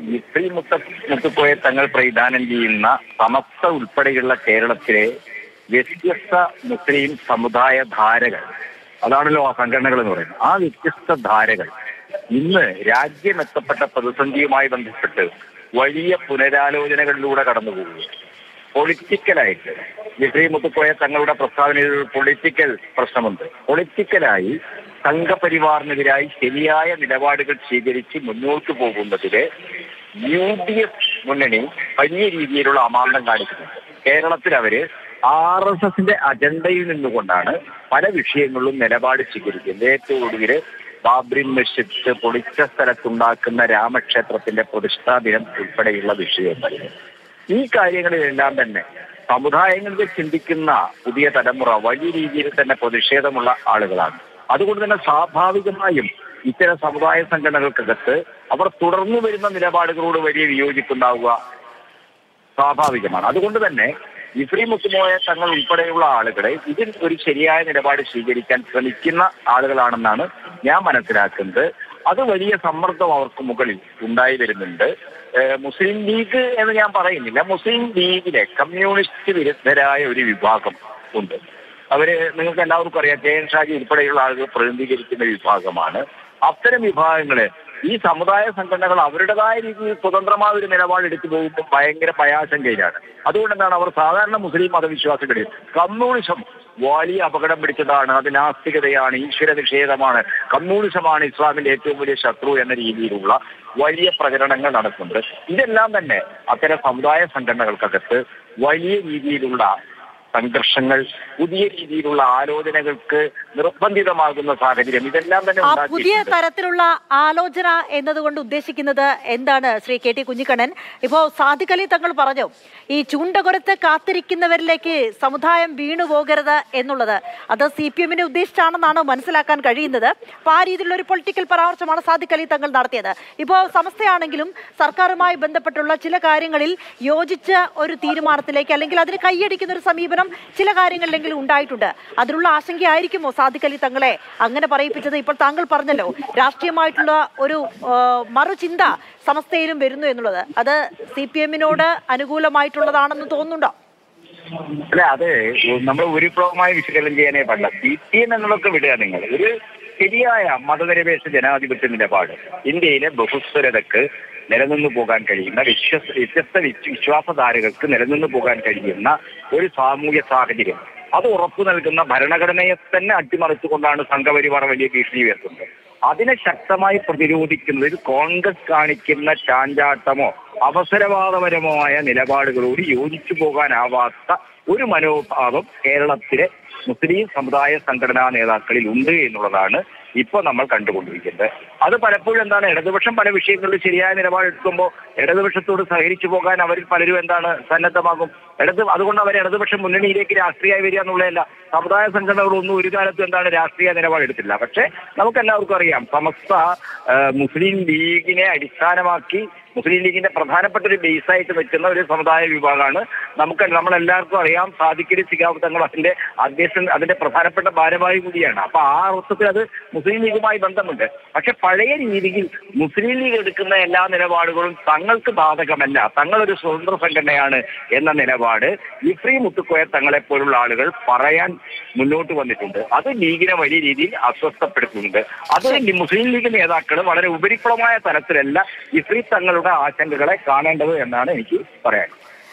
ജിഫ്രി മുത്തുക്കോയ തങ്ങൾ പ്രതിദാനം ചെയ്യുന്ന സമസ്ത ഉൾപ്പെടെയുള്ള കേരളത്തിലെ വ്യത്യസ്ത മുസ്ലിം സമുദായ ധാരകൾ, അതാണല്ലോ ആ സംഘടനകൾ എന്ന് പറയുന്നത്, ആ വ്യത്യസ്ത ധാരകൾ ഇന്ന് രാജ്യമെത്തപ്പെട്ട പ്രതിസന്ധിയുമായി ബന്ധപ്പെട്ട് വലിയ പുനരാലോചനകളിലൂടെ കടന്നുപോകുക. പൊളിറ്റിക്കലായിട്ട് ജിഫ്രി മുത്തുക്കോയ തങ്ങളുടെ പ്രസ്താവനയിൽ ഒരു പൊളിറ്റിക്കൽ പ്രശ്നമുണ്ട്. പൊളിറ്റിക്കലായി സംഘപരിവാറിനെതിരായി ശരിയായ നിലപാടുകൾ സ്വീകരിച്ച് മുന്നോട്ട് പോകുന്നതില് UDF മുന്നണി വലിയ രീതിയിലുള്ള അമാന്തം കാണിക്കുന്നുണ്ട്. കേരളത്തിൽ അവര് RSSന്റെ അജണ്ടയിൽ നിന്നുകൊണ്ടാണ് പല വിഷയങ്ങളിലും നിലപാട് സ്വീകരിക്കുന്നത്. ഏറ്റവും ഒടുവിൽ ബാബ്രി മസ്ജിദ് പൊളിച്ച സ്ഥലത്തുണ്ടാക്കുന്ന രാമക്ഷേത്രത്തിന്റെ പ്രതിഷ്ഠാ ദിനം ഉൾപ്പെടെയുള്ള വിഷയങ്ങൾ. ഈ കാര്യങ്ങളിലെല്ലാം തന്നെ സമുദായങ്ങൾക്ക് ചിന്തിക്കുന്ന പുതിയ തലമുറ വലിയ രീതിയിൽ തന്നെ പ്രതിഷേധമുള്ള ആളുകളാണ്. അതുകൊണ്ട് തന്നെ സ്വാഭാവികമായും ഇത്തരം സമുദായ സംഘടനകൾക്കകത്ത് അവർ തുടർന്നു വരുന്ന നിലപാടുകളോട് വലിയ വിയോജിപ്പുണ്ടാവുക സ്വാഭാവികമാണ്. അതുകൊണ്ട് തന്നെ ജിഫ്രി മുത്തുക്കോയ തങ്ങൾ ഉൾപ്പെടെയുള്ള ആളുകളെ ഇതിൽ ഒരു ശരിയായ നിലപാട് സ്വീകരിക്കാൻ ശ്രമിക്കുന്ന ആളുകളാണെന്നാണ് ഞാൻ മനസ്സിലാക്കുന്നത്. അത് വലിയ സമ്മർദ്ദം അവർക്ക് മുകളിൽ ഉണ്ടായി വരുന്നുണ്ട്. മുസ്ലിം ലീഗ് എന്ന് ഞാൻ പറയുന്നില്ല, മുസ്ലിം ലീഗിലെ കമ്മ്യൂണിസ്റ്റ് വിരുദ്ധരായ ഒരു വിഭാഗം ഉണ്ട്. അവര് നിങ്ങൾക്ക് എല്ലാവർക്കും അറിയാം, KN ഷാജി ഉൾപ്പെടെയുള്ള ആളുകൾ പ്രതിനിധീകരിക്കുന്ന വിഭാഗമാണ്. അത്തരം വിഭാഗങ്ങള് ഈ സമുദായ സംഘടനകൾ അവരുടേതായ രീതിയിൽ സ്വതന്ത്രമായ ഒരു നിലപാടെടുത്തു പോകുമ്പോൾ ഭയങ്കര ഭയാശങ്കയിലാണ്. അതുകൊണ്ടെന്താണ് അവർ സാധാരണ മുസ്ലിം മതവിശ്വാസികളിൽ കമ്മ്യൂണിസം വലിയ അപകടം പിടിച്ചതാണ്, അത് നാസ്തികതയാണ്, ഈശ്വര നിഷേധമാണ്, കമ്മ്യൂണിസമാണ് ഇസ്ലാമിന്റെ ഏറ്റവും വലിയ ശത്രു എന്ന രീതിയിലുള്ള വലിയ പ്രചരണങ്ങൾ നടക്കുന്നുണ്ട്. ഇതെല്ലാം തന്നെ അത്തരം സമുദായ സംഘടനകൾക്കകത്ത് വലിയ രീതിയിലുള്ള സംഘർഷങ്ങൾ, പുതിയ രീതിയിലുള്ള ആലോചനകൾക്ക് നിർബന്ധിതമാകുന്ന സാഹചര്യം ഇതെല്ലാം തന്നെ പുതിയ തരത്തിലുള്ള ആലോചന എന്നതുകൊണ്ട് ഉദ്ദേശിക്കുന്നത് എന്താണ് ശ്രീ KT കുഞ്ഞിക്കണ്ണൻ? ഇപ്പോ സാദിഖ് അലി തങ്ങൾ പറഞ്ഞു ഈ ചൂണ്ടകുരത്ത് കാത്തിരിക്കുന്നവരിലേക്ക് സമുദായം വീണുപോകരുത് എന്നുള്ളത്, അത് CPMനെ ഉദ്ദേശിച്ചാണെന്നാണ് മനസ്സിലാക്കാൻ കഴിയുന്നത്. അപ്പൊ ആ രീതിയിലുള്ള ഒരു പൊളിറ്റിക്കൽ പരാമർശമാണ് സാദിഖ് അലി തങ്ങൾ നടത്തിയത്. ഇപ്പോൾ സമസ്തയാണെങ്കിലും സർക്കാരുമായി ബന്ധപ്പെട്ടുള്ള ചില കാര്യങ്ങളിൽ യോജിച്ച ഒരു തീരുമാനത്തിലേക്ക് അല്ലെങ്കിൽ അതിന് കൈയടിക്കുന്ന ഒരു സമീപനം ചില കാര്യങ്ങളിലെങ്കിലും ഉണ്ടായിട്ടുണ്ട്. അതിനുള്ള ആശങ്കയായിരിക്കുമോ സാദിഖ് അലി തങ്ങളെ അങ്ങനെ പറയിപ്പിച്ചത്? ഇപ്പോൾ താങ്കൾ പറഞ്ഞല്ലോ രാഷ്ട്രീയമായിട്ടുള്ള ഒരു മറുചിന്ത സമസ്തയിലും വരുന്നു എന്നുള്ളത്, അത് CPMനോട് അനുകൂലമായിട്ടുള്ളതാണെന്ന് തോന്നുന്നുണ്ടോ? അല്ല, അത് നമ്മൾ ഭൂരിപ്ലവമായി വിശകലനം ചെയ്യാനേ പാടില്ല. CPM എന്നുള്ളതൊക്കെ വിടുക. നിങ്ങൾ ഒരു ശരിയായ മതനിരപേക്ഷ ജനാധിപത്യ നിലപാട് ഇന്ത്യയിലെ ബഹുസ്വരതക്ക് നിലനിന്നു പോകാൻ കഴിയുന്ന വ്യത്യസ്ത വിശ്വാസധാരകൾക്ക് നിലനിന്നു പോകാൻ കഴിയുന്ന ഒരു സാമൂഹ്യ സാഹചര്യം അത് ഉറപ്പു നൽകുന്ന ഭരണഘടനയെ തന്നെ അട്ടിമറിച്ചുകൊണ്ടാണ് സംഘപരിവാർ വലിയ ഭീഷണി ഉയർത്തുന്നത്. അതിനെ ശക്തമായി പ്രതിരോധിക്കുന്നത് കോൺഗ്രസ് കാണിക്കുന്ന ചാഞ്ചാട്ടമോ അവസരവാദപരമായ നിലപാടുകളോട് യോജിച്ചു പോകാനാവാത്ത ഒരു മനോഭാവം കേരളത്തിലെ മുസ്ലിം സമുദായ സംഘടനാ നേതാക്കളിൽ ഉണ്ട് എന്നുള്ളതാണ് ഇപ്പോൾ നമ്മൾ കണ്ടുകൊണ്ടിരിക്കുന്നത്. അത് പലപ്പോഴും എന്താണ്, ഇടതുപക്ഷം പല വിഷയങ്ങളിലും ശരിയായ നിലപാടെടുക്കുമ്പോൾ ഇടതുപക്ഷത്തോട് സഹകരിച്ചു പോകാൻ അവരിൽ പലരും എന്താണ് സന്നദ്ധമാകും. അതുകൊണ്ട് അവർ ഇടതുപക്ഷം മുന്നണിയിലേക്ക് രാഷ്ട്രീയമായി വരിക എന്നുള്ളതല്ല. സമുദായ സംഘടനകളൊന്നും ഒരു കാലത്തും എന്താണ് രാഷ്ട്രീയ നിലപാടെടുത്തില്ല. പക്ഷെ നമുക്കെല്ലാവർക്കും അറിയാം, സമസ്ത മുസ്ലിം ലീഗിനെ അടിസ്ഥാനമാക്കി മുസ്ലിം ലീഗിന്റെ പ്രധാനപ്പെട്ട ഒരു ബേസായിട്ട് നിൽക്കുന്ന ഒരു സമുദായ വിഭാഗമാണ്. നമ്മളെല്ലാവർക്കും അറിയാം, സാദിഖ് അലി ശിഹാബ് തങ്ങൾ അതിന്റെ പ്രധാനപ്പെട്ട ഭാരവാഹി കൂടിയാണ്. അപ്പൊ ആ അർത്ഥത്തിൽ അത് മുസ്ലിം ലീഗുമായി ബന്ധമുണ്ട്. പക്ഷെ പഴയ രീതിയിൽ മുസ്ലിം ലീഗ് എടുക്കുന്ന എല്ലാ നിലപാടുകളും തങ്ങൾക്ക് ബാധകമല്ല, തങ്ങളൊരു സ്വതന്ത്ര സംഘടനയാണ് എന്ന നിലപാട് ജിഫ്രി മുത്തുക്കോയ തങ്ങളെ പോലുള്ള ആളുകൾ പറയാൻ മുന്നോട്ട് വന്നിട്ടുണ്ട്. അത് ലീഗിനെ വലിയ രീതിയിൽ അസ്വസ്ഥപ്പെടുത്തുന്നുണ്ട്. അത് മുസ്ലിം ലീഗ് നേതാക്കൾ വളരെ ഉപരിപ്ലവമായ തലത്തിലല്ല ജിഫ്രി തങ്ങളുടെ ആശങ്കകളെ കാണേണ്ടത് എന്നാണ് എനിക്ക് പറയാൻ.